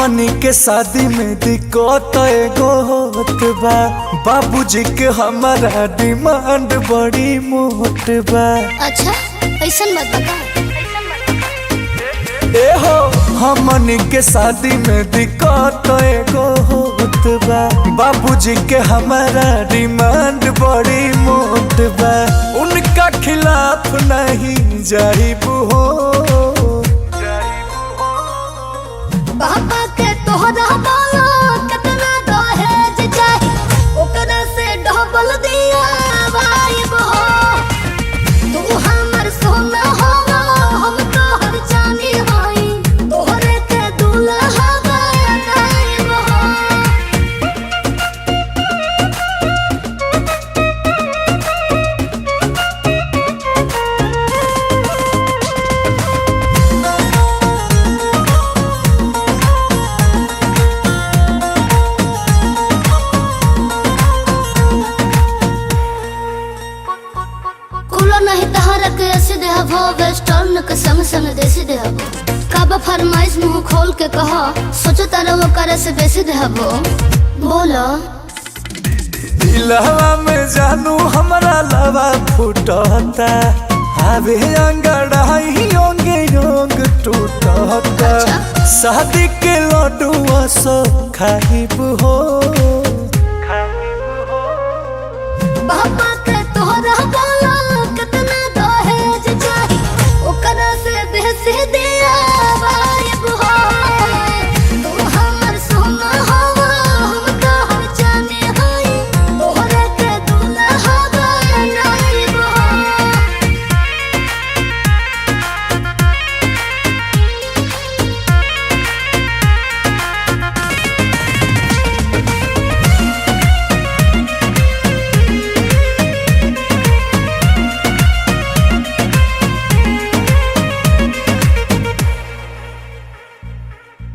हमनी के शादी में दिक्कत एगो होत बा। बाबूजी के हमारा डिमांड बड़ी मोट बा। अच्छा ऐसन बात बता। ए हो हमनी के शादी में दिक्कत एगो होत बा। बाबूजी के हमारा डिमांड बड़ी मोट बा। उनका खिलाफ नहीं जाइबू हो। पापा के तोहरा बोलो कितना दहेज चाही, ओकरा से डबल दिया वाइब हो। तू हमर सोना हो, हम तोहर जानी हई, तोहरे के दुल्हा बनाइब हो। नहीं तहरा के ऐसे देहबो, वेस्टर्न के संग संग देसी देहबो। काबा फरमाइश मुंह खोल के कहो, सोचो तारा वो करे से बेसी देहबो। बोलो दिलवा में जानू हमरा लवा फुटता। आवे अंगड़ाई योंगे योंग टूटता। शादी के लड्डुआ सो खाइब हो। पापा के तोहरा बोलो कितना दहेज चाही, ओकरा से बेसी दिया वाइब हो। तू हमर सोना हो, हम तोहर जानी हई, तोहरे के दुल्हा बनाइब हो।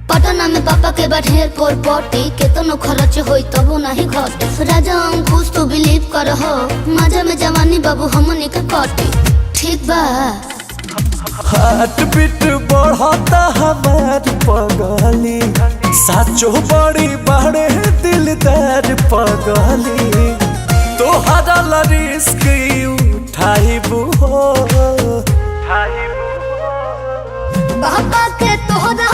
पटना में पापा के ढेर पोर पोटी, केतनो खर्च होई तबो नहीं घट। राजा अंकुश तू बिलीव कर हो, मजा में जवानी बाबू हमनी के कटी। ठीक बा हार्ट बीट बढ़ता हमार पगली। साचो बड़ी बड़े दिलदार पगली। तोहरा ला रिस्क उठाइबू हो। पापा के तोहरा